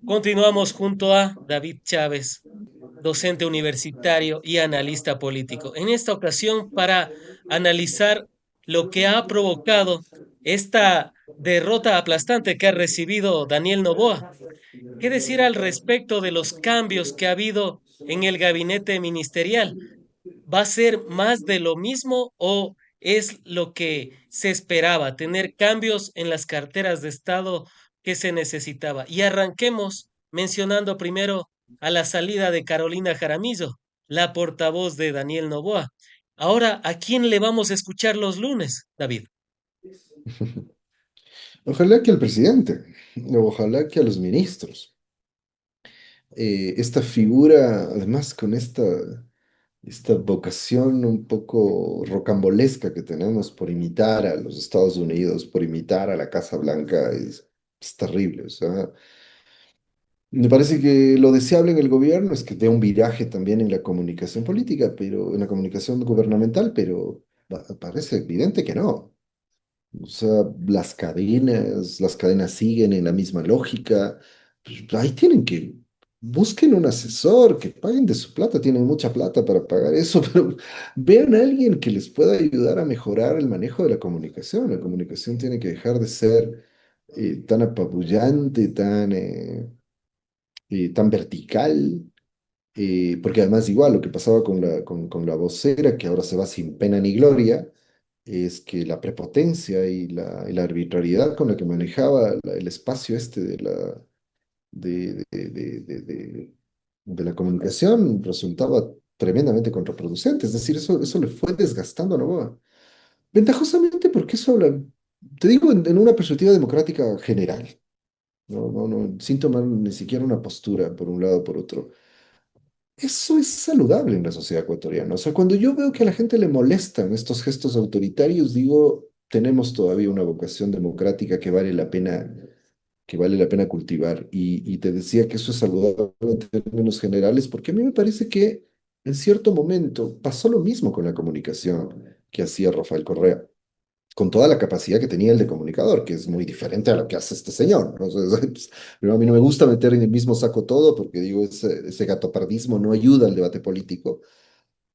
Continuamos junto a David Chávez, docente universitario y analista político. En esta ocasión, para analizar lo que ha provocado esta derrota aplastante que ha recibido Daniel Noboa. ¿Qué decir al respecto de los cambios que ha habido en el gabinete ministerial? ¿Va a ser más de lo mismo o es lo que se esperaba, tener cambios en las carteras de Estado que se necesitaba? Y arranquemos mencionando primero a la salida de Carolina Jaramillo, la portavoz de Daniel Noboa. Ahora, ¿a quién le vamos a escuchar los lunes, David? Ojalá que al presidente, ojalá que a los ministros. Esta figura, además con esta vocación un poco rocambolesca que tenemos por imitar a los Estados Unidos, por imitar a la Casa Blanca, es terrible. O sea, me parece que lo deseable en el gobierno es que dé un viraje también en la comunicación política, pero en la comunicación gubernamental, pero parece evidente que no. O sea, las cadenas siguen en la misma lógica. Pues, ahí tienen que, busquen un asesor, que paguen de su plata, tienen mucha plata para pagar eso, pero vean a alguien que les pueda ayudar a mejorar el manejo de la comunicación. La comunicación tiene que dejar de ser tan apabullante, tan vertical, porque además igual lo que pasaba con la vocera, que ahora se va sin pena ni gloria, es que la prepotencia y la arbitrariedad con la que manejaba el espacio este de la comunicación resultaba tremendamente contraproducente. Es decir, eso le fue desgastando a Novoa. Ventajosamente porque eso habla, te digo, en una perspectiva democrática general. No, no, no, sin tomar ni siquiera una postura por un lado o por otro. Eso es saludable en la sociedad ecuatoriana. O sea, cuando yo veo que a la gente le molestan estos gestos autoritarios, digo, tenemos todavía una vocación democrática que vale la pena cultivar. Y te decía que eso es saludable en términos generales, porque a mí me parece que en cierto momento pasó lo mismo con la comunicación que hacía Rafael Correa, con toda la capacidad que tenía el de comunicador, que es muy diferente a lo que hace este señor, ¿no? O sea, pues, pero a mí no me gusta meter en el mismo saco todo, porque digo, ese gatopardismo no ayuda al debate político.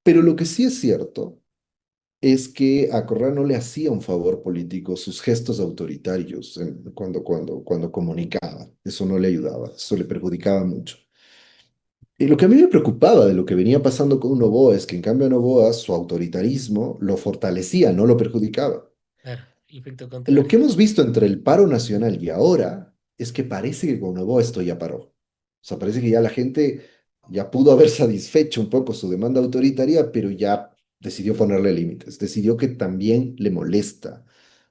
Pero lo que sí es cierto es que a Correa no le hacía un favor político sus gestos autoritarios cuando comunicaba. Eso no le ayudaba, eso le perjudicaba mucho. Y lo que a mí me preocupaba de lo que venía pasando con Noboa es que en cambio a Noboa su autoritarismo lo fortalecía, no lo perjudicaba. Claro, el efecto Lo contrario. que hemos visto entre el paro nacional y ahora es que parece que con Novoa esto ya paró. O sea, parece que ya la gente ya pudo haber satisfecho un poco su demanda autoritaria, pero ya decidió ponerle límites, decidió que también le molesta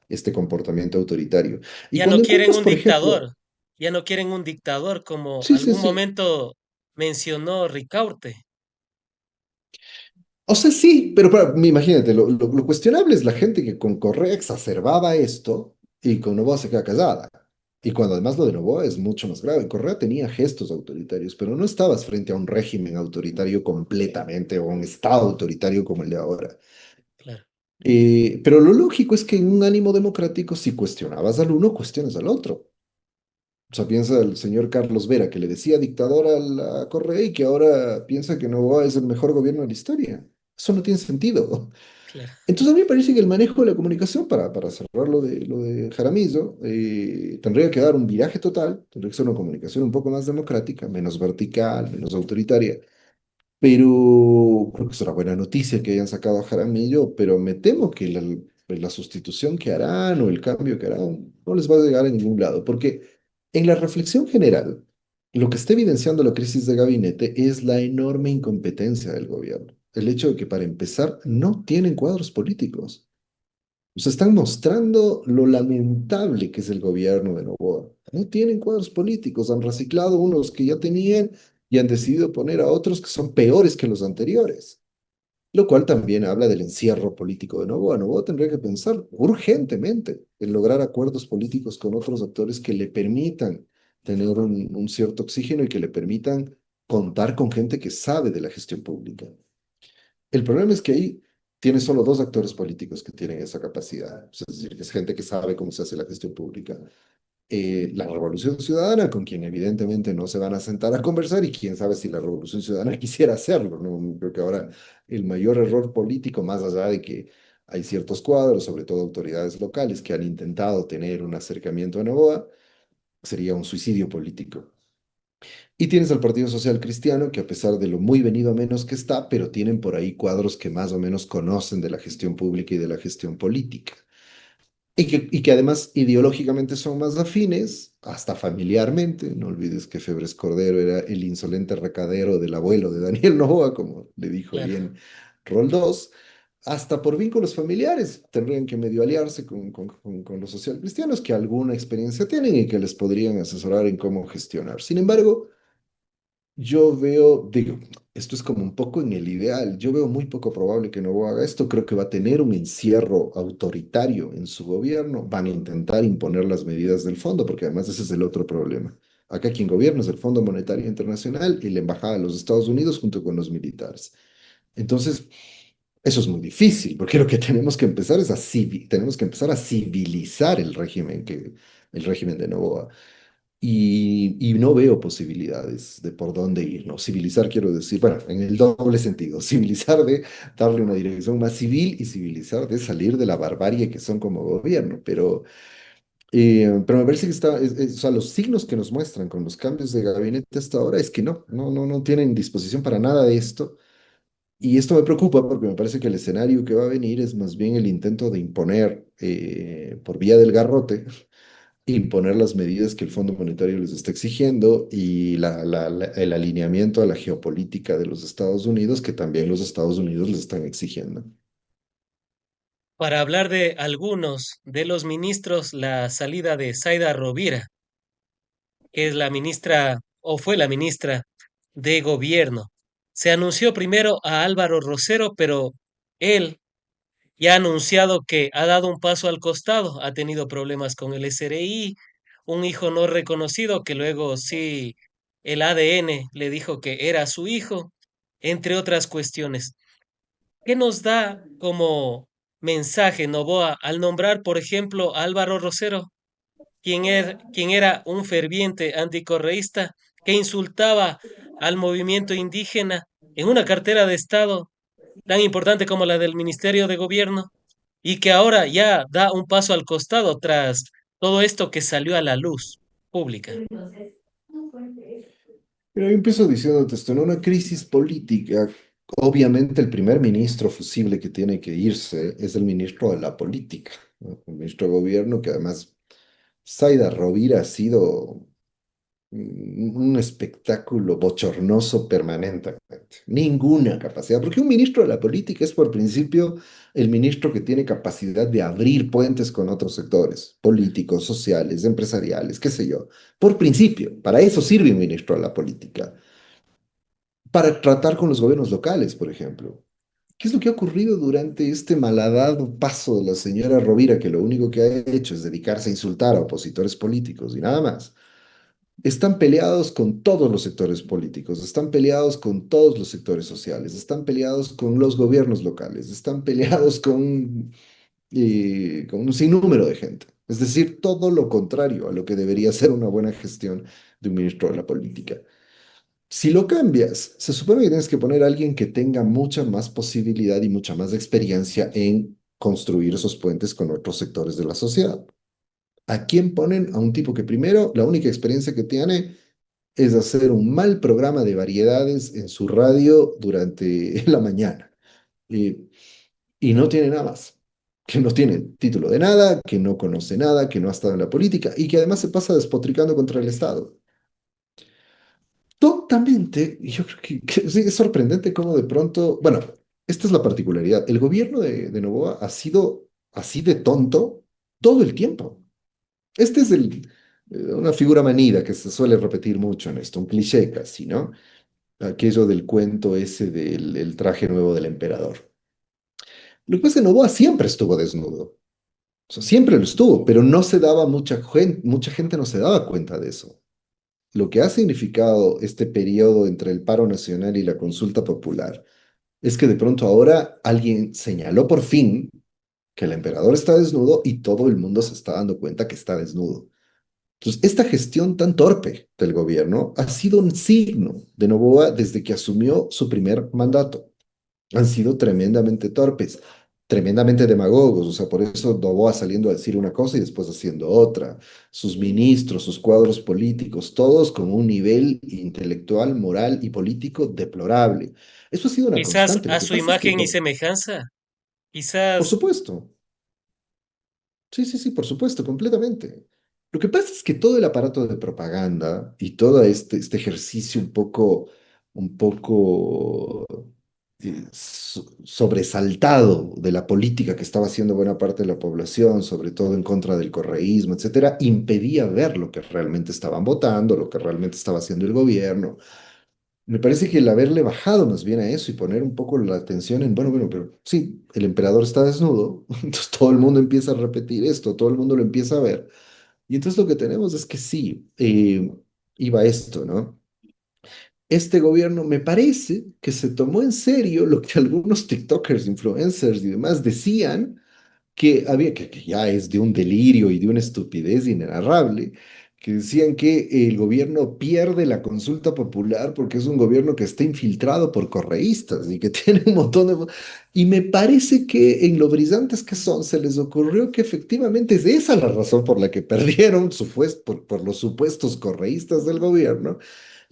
este comportamiento autoritario. Y Ya no cuando quieren encuentras, un por ejemplo, dictador, ya no quieren un dictador como sí, sí, algún sí. momento mencionó Ricaurte. O sea, sí, pero imagínate, lo cuestionable es la gente que con Correa exacerbaba esto y con Novoa se queda callada. Y cuando además lo de Novoa es mucho más grave. Correa tenía gestos autoritarios, pero no estabas frente a un régimen autoritario completamente o un estado autoritario como el de ahora. Claro. Pero lo lógico es que en un ánimo democrático, si cuestionabas al uno, cuestiones al otro. O sea, piensa el señor Carlos Vera, que le decía dictador a la Correa y que ahora piensa que Novoa es el mejor gobierno de la historia. Eso no tiene sentido. Claro. Entonces a mí me parece que el manejo de la comunicación, para cerrar lo de Jaramillo, tendría que dar un viraje total, tendría que ser una comunicación un poco más democrática, menos vertical, menos autoritaria, pero creo que es una buena noticia que hayan sacado a Jaramillo, pero me temo que la sustitución que harán o el cambio que harán no les va a llegar a ningún lado, porque en la reflexión general, lo que está evidenciando la crisis de gabinete es la enorme incompetencia del gobierno. El hecho de que, para empezar, no tienen cuadros políticos. Nos están mostrando lo lamentable que es el gobierno de Noboa. No tienen cuadros políticos, han reciclado unos que ya tenían y han decidido poner a otros que son peores que los anteriores, lo cual también habla del encierro político de Noboa. Noboa tendría que pensar urgentemente en lograr acuerdos políticos con otros actores que le permitan tener un cierto oxígeno y que le permitan contar con gente que sabe de la gestión pública. El problema es que ahí tiene solo dos actores políticos que tienen esa capacidad. Es decir, que es gente que sabe cómo se hace la gestión pública. la Revolución Ciudadana, con quien evidentemente no se van a sentar a conversar y quién sabe si la Revolución Ciudadana quisiera hacerlo, ¿no? Creo que ahora el mayor error político, más allá de que hay ciertos cuadros, sobre todo autoridades locales, que han intentado tener un acercamiento a Noboa, sería un suicidio político. Y tienes al Partido Social Cristiano, que a pesar de lo muy venido a menos que está, pero tienen por ahí cuadros que más o menos conocen de la gestión pública y de la gestión política. Y que además ideológicamente son más afines, hasta familiarmente. No olvides que Febres Cordero era el insolente recadero del abuelo de Daniel Noboa, como le dijo Claro. bien Roldós. Hasta por vínculos familiares tendrían que medio aliarse con los socialcristianos que alguna experiencia tienen y que les podrían asesorar en cómo gestionar. Sin embargo, yo veo, digo, esto es como un poco en el ideal. Yo veo muy poco probable que Noboa haga esto. Creo que va a tener un encierro autoritario en su gobierno. Van a intentar imponer las medidas del fondo, porque además ese es el otro problema. Acá quien gobierna es el Fondo Monetario Internacional y la Embajada de los Estados Unidos junto con los militares. Entonces, eso es muy difícil, porque lo que tenemos que empezar es tenemos que empezar a civilizar el régimen de Noboa. Y no veo posibilidades de por dónde ir, ¿no? Civilizar quiero decir, bueno, en el doble sentido, civilizar de darle una dirección más civil y civilizar de salir de la barbarie que son como gobierno, pero me parece que o sea, los signos que nos muestran con los cambios de gabinete hasta ahora es que no tienen disposición para nada de esto. Y esto me preocupa porque me parece que el escenario que va a venir es más bien el intento de imponer por vía del garrote imponer las medidas que el Fondo Monetario les está exigiendo y el alineamiento a la geopolítica de los Estados Unidos, que también los Estados Unidos les están exigiendo. Para hablar de algunos de los ministros, la salida de Zaida Rovira, que es la ministra o fue la ministra de Gobierno. Se anunció primero a Álvaro Rosero, pero él ya ha anunciado que ha dado un paso al costado, ha tenido problemas con el SRI, un hijo no reconocido que luego sí el ADN le dijo que era su hijo, entre otras cuestiones. ¿Qué nos da como mensaje Novoa al nombrar, por ejemplo, a Álvaro Rosero, quien era un ferviente anticorreísta que insultaba al movimiento indígena en una cartera de Estado tan importante como la del Ministerio de Gobierno y que ahora ya da un paso al costado tras todo esto que salió a la luz pública? Pero yo empiezo diciéndote esto, en una crisis política, obviamente el primer ministro fusible que tiene que irse es el ministro de la política, ¿no? El ministro de gobierno que además, Zaida Rovira ha sido un espectáculo bochornoso permanentemente. Ninguna capacidad, porque un ministro de la política es por principio el ministro que tiene capacidad de abrir puentes con otros sectores, políticos, sociales, empresariales, qué sé yo. Por principio, para eso sirve un ministro de la política, para tratar con los gobiernos locales, por ejemplo. ¿Qué es lo que ha ocurrido durante este malhadado paso de la señora Rovira, que lo único que ha hecho es dedicarse a insultar a opositores políticos y nada más? Están peleados con todos los sectores políticos, están peleados con todos los sectores sociales, están peleados con los gobiernos locales, están peleados con un sinnúmero de gente. Es decir, todo lo contrario a lo que debería ser una buena gestión de un ministro de la política. Si lo cambias, se supone que tienes que poner a alguien que tenga mucha más posibilidad y mucha más experiencia en construir esos puentes con otros sectores de la sociedad. ¿A quién ponen? A un tipo que primero, la única experiencia que tiene es hacer un mal programa de variedades en su radio durante la mañana. Y, y no tiene nada más. Que no tiene título de nada, que no conoce nada, que no ha estado en la política y que además se pasa despotricando contra el Estado. Totalmente, y yo creo que sí, es sorprendente cómo de pronto, bueno, esta es la particularidad. El gobierno de Noboa ha sido así de tonto todo el tiempo. Este es una figura manida que se suele repetir mucho en esto, un cliché casi, ¿no? Aquello del cuento ese del el traje nuevo del emperador. Lo que pasa es que Noboa siempre estuvo desnudo, o sea, siempre lo estuvo, pero no se daba mucha gente no se daba cuenta de eso. Lo que ha significado este periodo entre el paro nacional y la consulta popular es que de pronto ahora alguien señaló por fin que el emperador está desnudo y todo el mundo se está dando cuenta que está desnudo. Entonces, esta gestión tan torpe del gobierno ha sido un signo de Noboa desde que asumió su primer mandato. Han sido tremendamente torpes, tremendamente demagogos, o sea, por eso Noboa saliendo a decir una cosa y después haciendo otra. Sus ministros, sus cuadros políticos, todos con un nivel intelectual, moral y político deplorable. Eso ha sido una Quizás constante. Lo a que su pasa es que, imagen y semejanza, por quizás supuesto, sí, sí, sí, por supuesto, completamente. Lo que pasa es que todo el aparato de propaganda y todo este ejercicio un poco sobresaltado de la política que estaba haciendo buena parte de la población, sobre todo en contra del correísmo, etcétera, impedía ver lo que realmente estaban votando, lo que realmente estaba haciendo el gobierno. Me parece que el haberle bajado más bien a eso y poner un poco la atención en, bueno, bueno, pero sí, el emperador está desnudo, entonces todo el mundo empieza a repetir esto, todo el mundo lo empieza a ver. Y entonces lo que tenemos es que sí, iba esto, ¿no? Este gobierno me parece que se tomó en serio lo que algunos TikTokers, influencers y demás decían que había, que ya es de un delirio y de una estupidez inenarrable, que decían que el gobierno pierde la consulta popular porque es un gobierno que está infiltrado por correístas y que tiene un montón de... Y me parece que en lo brillantes que son, se les ocurrió que efectivamente es esa la razón por la que perdieron por los supuestos correístas del gobierno.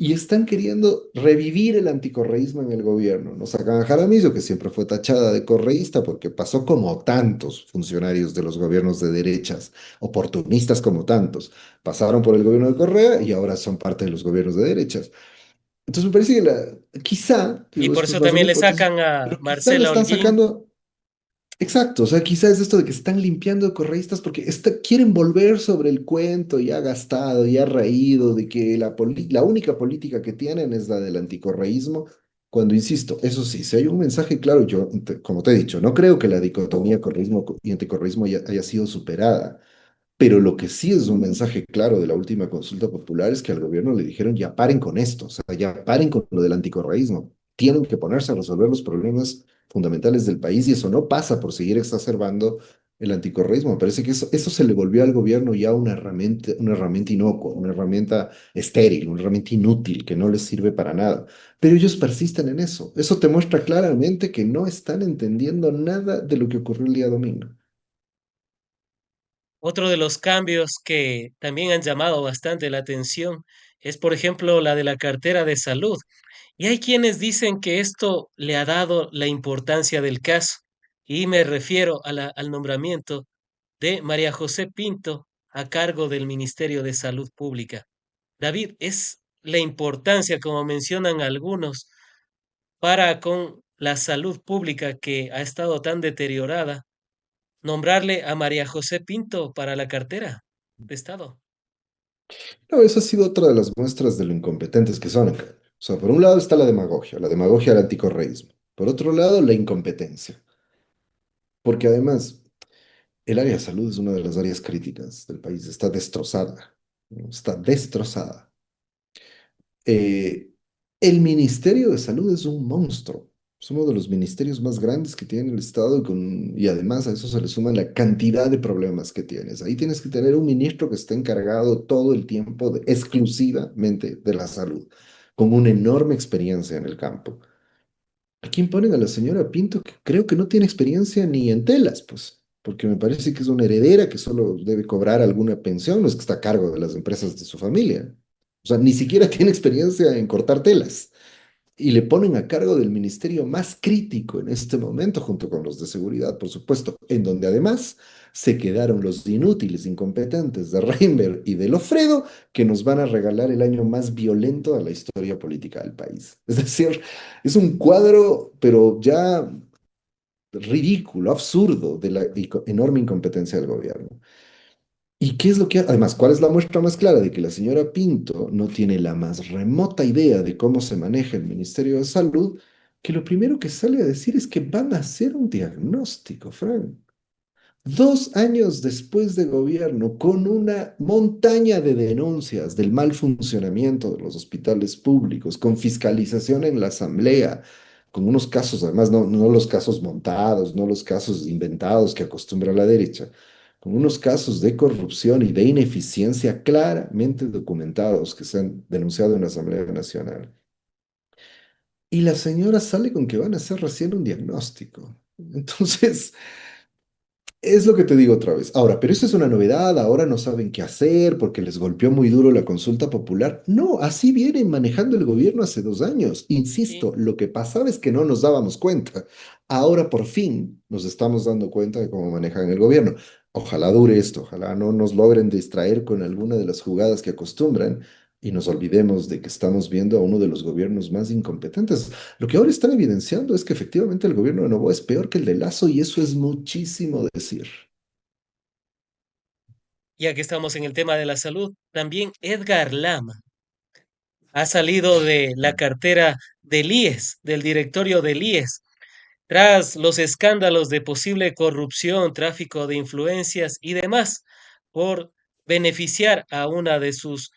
Y están queriendo revivir el anticorreísmo en el gobierno. No sacan a Jaramillo, que siempre fue tachada de correísta, porque pasó como tantos funcionarios de los gobiernos de derechas, oportunistas como tantos. Pasaron por el gobierno de Correa y ahora son parte de los gobiernos de derechas. Entonces me parece que quizá, y digo, por esto es eso más una también le hipótesis, sacan a pero quizá le Marcela están Holguín. sacando. Exacto, o sea, quizás es esto de que están limpiando de correístas porque quieren volver sobre el cuento ya gastado, ya raído, de que la única política que tienen es la del anticorreísmo, cuando insisto, eso sí, si hay un mensaje claro, yo, como te he dicho, no creo que la dicotomía correísmo y anticorreísmo haya sido superada. Pero lo que sí es un mensaje claro de la última consulta popular es que al gobierno le dijeron ya paren con esto, o sea, ya paren con lo del anticorreísmo. Tienen que ponerse a resolver los problemas fundamentales del país y eso no pasa por seguir exacerbando el anticorreísmo. Me parece que eso se le volvió al gobierno ya una herramienta inocua, una herramienta estéril, una herramienta inútil que no les sirve para nada. Pero ellos persisten en eso. Eso te muestra claramente que no están entendiendo nada de lo que ocurrió el día domingo. Otro de los cambios que también han llamado bastante la atención es, por ejemplo, la de la cartera de salud. Y hay quienes dicen que esto le ha dado la importancia del caso. Y me refiero a al nombramiento de María José Pinto a cargo del Ministerio de Salud Pública. David, es la importancia, como mencionan algunos, para con la salud pública que ha estado tan deteriorada, nombrarle a María José Pinto para la cartera de Estado. No, esa ha sido otra de las muestras de lo incompetentes que son. O sea, por un lado está la demagogia del anticorreísmo. Por otro lado, la incompetencia. Porque además, el área de salud es una de las áreas críticas del país. Está destrozada. ¿No? Está destrozada. Eh, el Ministerio de Salud es un monstruo. Es uno de los ministerios más grandes que tiene el Estado y además a eso se le suma la cantidad de problemas que tienes. Ahí tienes que tener un ministro que esté encargado todo el tiempo exclusivamente de la salud, con una enorme experiencia en el campo. ¿A quién ponen a la señora Pinto, que creo que no tiene experiencia ni en telas, pues? Porque me parece que es una heredera que solo debe cobrar alguna pensión, no es que está a cargo de las empresas de su familia. O sea, ni siquiera tiene experiencia en cortar telas. Y le ponen a cargo del ministerio más crítico en este momento, junto con los de seguridad, por supuesto, en donde además se quedaron los inútiles, incompetentes de Reinberg y de Lofredo, que nos van a regalar el año más violento a la historia política del país. Es decir, es un cuadro, pero ya ridículo, absurdo, de la enorme incompetencia del gobierno. ¿Y qué es lo que, además, cuál es la muestra más clara de que la señora Pinto no tiene la más remota idea de cómo se maneja el Ministerio de Salud? Que lo primero que sale a decir es que van a hacer un diagnóstico, Frank. 2 años después de gobierno, con una montaña de denuncias del mal funcionamiento de los hospitales públicos, con fiscalización en la asamblea, con unos casos, además, no los casos montados, no los casos inventados que acostumbra la derecha, con unos casos de corrupción y de ineficiencia claramente documentados que se han denunciado en la Asamblea Nacional. Y la señora sale con que van a hacer recién un diagnóstico. Entonces, es lo que te digo otra vez. Ahora, pero eso es una novedad, ahora no saben qué hacer porque les golpeó muy duro la consulta popular. No, así vienen manejando el gobierno hace 2 años. Sí. Insisto, lo que pasaba es que no nos dábamos cuenta. Ahora por fin nos estamos dando cuenta de cómo manejan el gobierno. Ojalá dure esto, ojalá no nos logren distraer con alguna de las jugadas que acostumbran y nos olvidemos de que estamos viendo a uno de los gobiernos más incompetentes. Lo que ahora están evidenciando es que efectivamente el gobierno de Noboa es peor que el de Lazo y eso es muchísimo decir. Ya que estamos en el tema de la salud, también Edgar Lama ha salido de la cartera del IES, del directorio del IES, tras los escándalos de posible corrupción, tráfico de influencias y demás, por beneficiar a una de sus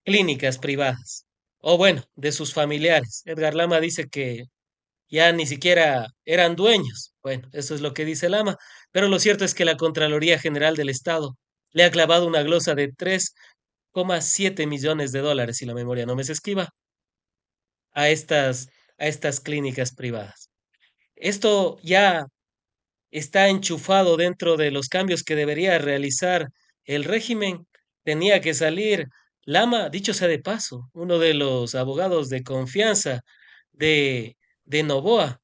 clínicas privadas, o bueno, de sus familiares. Edgar Lama dice que ya ni siquiera eran dueños. Bueno, eso es lo que dice Lama, pero lo cierto es que la Contraloría General del Estado le ha clavado una glosa de 3,7 millones de dólares, si la memoria no me es esquiva, a estas clínicas privadas. Esto ya está enchufado dentro de los cambios que debería realizar el régimen. Tenía que salir Lama, dicho sea de paso, uno de los abogados de confianza de, de Noboa.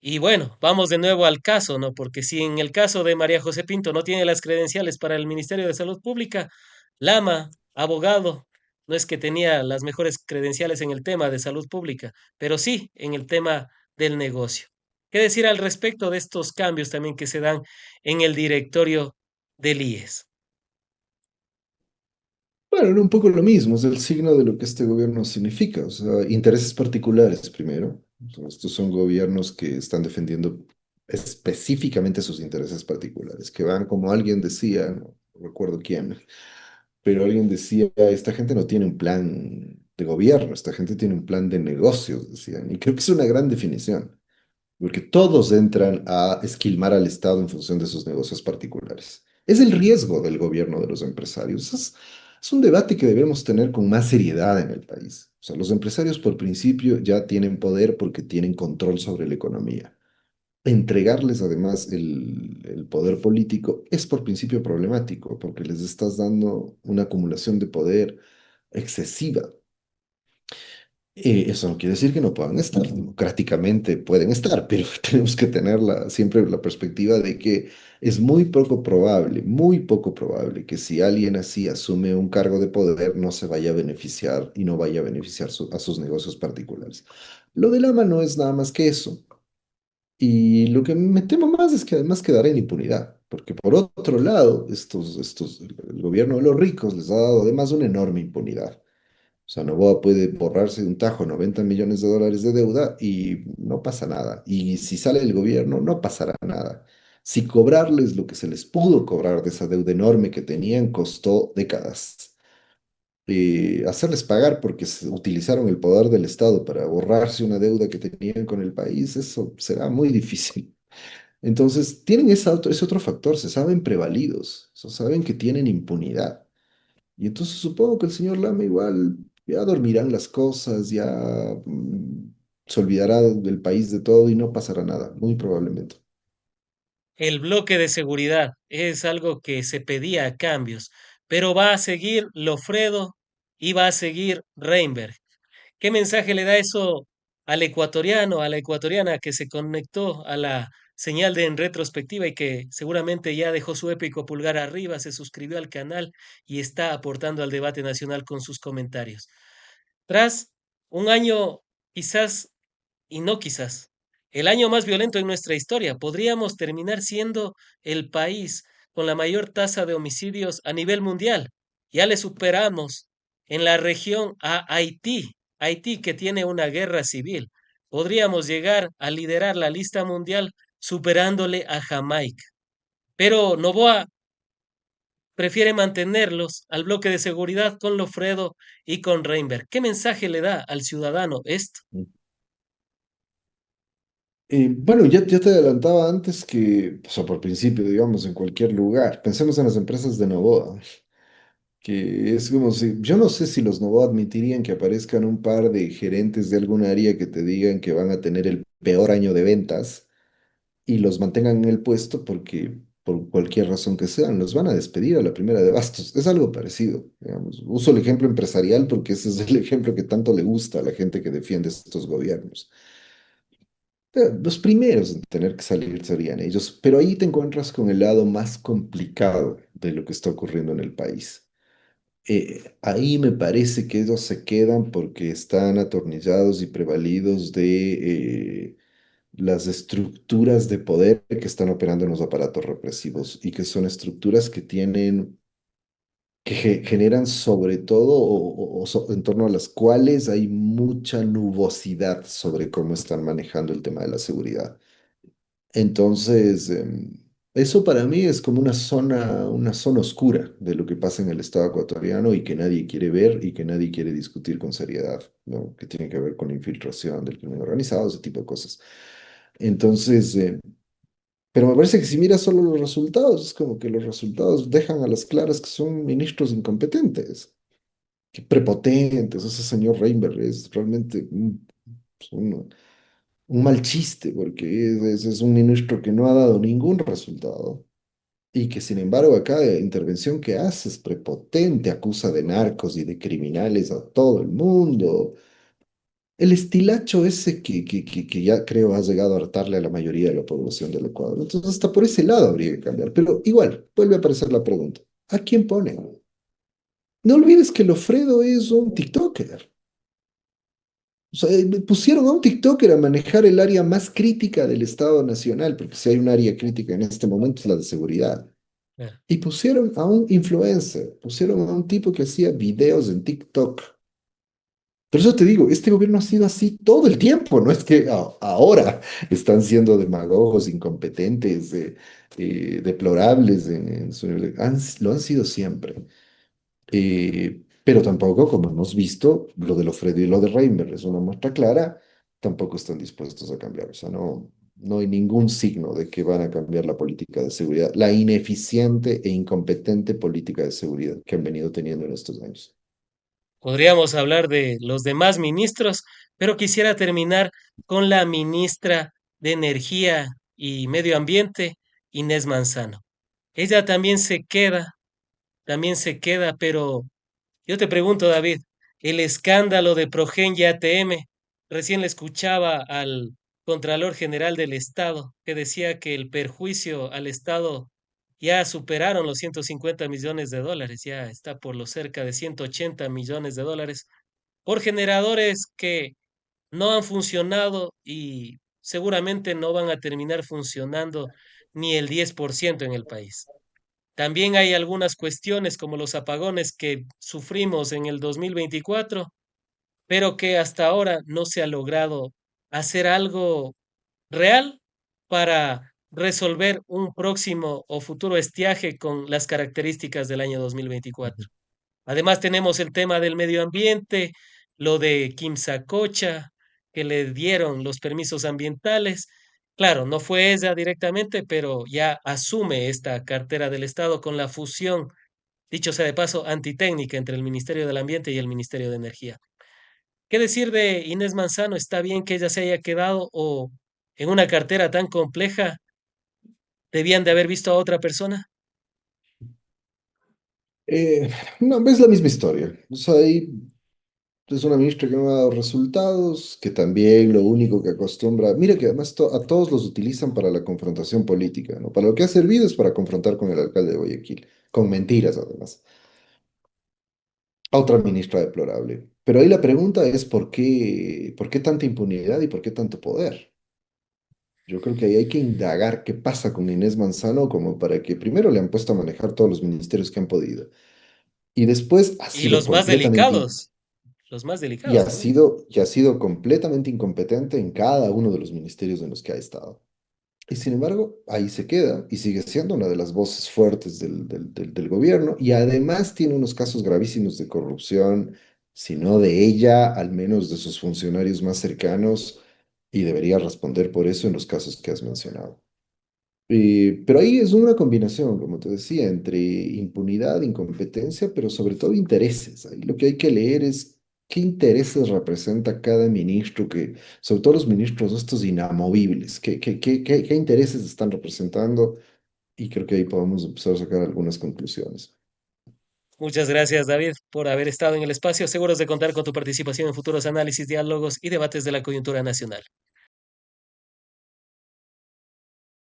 Y bueno, vamos de nuevo al caso, ¿no? Porque si en el caso de María José Pinto no tiene las credenciales para el Ministerio de Salud Pública, Lama, abogado, no es que tenía las mejores credenciales en el tema de salud pública, pero sí en el tema del negocio. ¿Qué decir al respecto de estos cambios también que se dan en el directorio del IES? Bueno, era un poco lo mismo, es el signo de lo que este gobierno significa, o sea, intereses particulares primero. O sea, estos son gobiernos que están defendiendo específicamente sus intereses particulares, que van como alguien decía, no recuerdo quién, pero alguien decía, esta gente no tiene un plan de gobierno, esta gente tiene un plan de negocios, decían, y creo que es una gran definición. Porque todos entran a esquilmar al Estado en función de sus negocios particulares. Es el riesgo del gobierno de los empresarios. Es un debate que debemos tener con más seriedad en el país. O sea, los empresarios por principio ya tienen poder porque tienen control sobre la economía. Entregarles además el poder político es por principio problemático porque les estás dando una acumulación de poder excesiva. Eso no quiere decir que no puedan estar, democráticamente pueden estar, pero tenemos que tener siempre la perspectiva de que es muy poco probable que si alguien así asume un cargo de poder no se vaya a beneficiar y no vaya a beneficiar a sus negocios particulares. Lo de Lama no es nada más que eso. Y lo que me temo más es que además quedará en impunidad, porque por otro lado, el gobierno de los ricos les ha dado además una enorme impunidad. O sea, Noboa puede borrarse de un tajo 90 millones de dólares de deuda y no pasa nada. Y si sale del gobierno, no pasará nada. Si cobrarles lo que se les pudo cobrar de esa deuda enorme que tenían costó décadas. Hacerles pagar porque utilizaron el poder del Estado para borrarse una deuda que tenían con el país, eso será muy difícil. Entonces, tienen ese otro factor, se saben prevalidos, saben que tienen impunidad. Y entonces supongo que el señor Lama igual ya dormirán las cosas, ya se olvidará del país de todo y no pasará nada, muy probablemente. El bloque de seguridad es algo que se pedía a cambios, pero va a seguir Lofredo y va a seguir Reinberg. ¿Qué mensaje le da eso al ecuatoriano, a la ecuatoriana que se conectó a la señal de en retrospectiva y que seguramente ya dejó su épico pulgar arriba, se suscribió al canal y está aportando al debate nacional con sus comentarios? Tras un año, quizás, y no quizás, el año más violento en nuestra historia, podríamos terminar siendo el país con la mayor tasa de homicidios a nivel mundial. Ya le superamos en la región a Haití, Haití que tiene una guerra civil. Podríamos llegar a liderar la lista mundial superándole a Jamaica. Pero Novoa prefiere mantenerlos al bloque de seguridad con Lofredo y con Reinberg. ¿Qué mensaje le da al ciudadano esto? Bueno, ya te adelantaba antes que, o sea, por principio, digamos, en cualquier lugar, pensemos en las empresas de Novoa, que es como si, yo no sé si los Novoa admitirían que aparezcan un par de gerentes de algún área que te digan que van a tener el peor año de ventas y los mantengan en el puesto porque, por cualquier razón que sean, los van a despedir a la primera de bastos. Es algo parecido, digamos. Uso el ejemplo empresarial porque ese es el ejemplo que tanto le gusta a la gente que defiende estos gobiernos. Los primeros en tener que salir serían ellos, pero ahí te encuentras con el lado más complicado de lo que está ocurriendo en el país. Ahí me parece que ellos se quedan porque están atornillados y prevalidos de las estructuras de poder que están operando en los aparatos represivos y que son estructuras que tienen, que generan sobre todo en torno a las cuales hay mucha nubosidad sobre cómo están manejando el tema de la seguridad. Entonces, eso para mí es como una zona oscura de lo que pasa en el Estado ecuatoriano y que nadie quiere ver y que nadie quiere discutir con seriedad, ¿no? Que tiene que ver con la infiltración del crimen organizado, ese tipo de cosas. Entonces, pero me parece que si miras solo los resultados, es como que los resultados dejan a las claras que son ministros incompetentes, que prepotentes. Ese señor Reinberg es realmente un mal chiste, porque es un ministro que no ha dado ningún resultado y que sin embargo a cada intervención que hace es prepotente, acusa de narcos y de criminales a todo el mundo. El estilacho ese que ya creo ha llegado a hartarle a la mayoría de la población del Ecuador. Entonces hasta por ese lado habría que cambiar. Pero igual, vuelve a aparecer la pregunta, ¿a quién pone? No olvides que Lofredo es un TikToker. O sea, pusieron a un TikToker a manejar el área más crítica del Estado Nacional, porque si hay un área crítica en este momento es la de seguridad. Ah, Y pusieron a un influencer, pusieron a un tipo que hacía videos en TikTok. Por eso te digo, este gobierno ha sido así todo el tiempo, no es que ahora están siendo demagogos, incompetentes, deplorables lo han sido siempre. Pero tampoco, como hemos visto, lo de Lofredo y lo de Reimers es una muestra clara, tampoco están dispuestos a cambiar. O sea, no hay ningún signo de que van a cambiar la política de seguridad, la ineficiente e incompetente política de seguridad que han venido teniendo en estos años. podríamos hablar de los demás ministros, pero quisiera terminar con la ministra de Energía y Medio Ambiente, Inés Manzano. Ella también se queda, pero yo te pregunto, David, el escándalo de Progen y ATM, recién le escuchaba al Contralor General del Estado que decía que el perjuicio al Estado ya superaron los 150 millones de dólares, ya está por los cerca de 180 millones de dólares por generadores que no han funcionado y seguramente no van a terminar funcionando ni el 10% en el país. También hay algunas cuestiones como los apagones que sufrimos en el 2024, pero que hasta ahora no se ha logrado hacer algo real para resolver un próximo o futuro estiaje con las características del año 2024. Además tenemos el tema del medio ambiente, lo de Quimsacocha, que le dieron los permisos ambientales. Claro, no fue ella directamente, pero ya asume esta cartera del Estado con la fusión, dicho sea de paso, antitécnica entre el Ministerio del Ambiente y el Ministerio de Energía. ¿Qué decir de Inés Manzano? ¿Está bien que ella se haya quedado o en una cartera tan compleja debían de haber visto a otra persona? Eh, no, es la misma historia. O sea, ahí es una ministra que no ha dado resultados, que también lo único que acostumbra, mira que además a todos los utilizan para la confrontación política, ¿no? Para lo que ha servido es para confrontar con el alcalde de Guayaquil, con mentiras además. A otra ministra deplorable. Pero ahí la pregunta es ¿por qué tanta impunidad y por qué tanto poder? Yo creo que ahí hay que indagar qué pasa con Inés Manzano como para que primero le han puesto a manejar todos los ministerios que han podido y después ha Y sido completamente los más delicados también. y ha sido completamente incompetente en cada uno de los ministerios en los que ha estado. Y sin embargo, ahí se queda y sigue siendo una de las voces fuertes del gobierno y además tiene unos casos gravísimos de corrupción, si no de ella, al menos de sus funcionarios más cercanos, y debería responder por eso en los casos que has mencionado. Pero ahí es una combinación, como te decía, entre impunidad, incompetencia, pero sobre todo intereses. Ahí lo que hay que leer es qué intereses representa cada ministro, sobre todo los ministros estos inamovibles, qué intereses están representando, y creo que ahí podemos empezar a sacar algunas conclusiones. Muchas gracias, David, por haber estado en el espacio. Seguros de contar con tu participación en futuros análisis, diálogos y debates de la coyuntura nacional.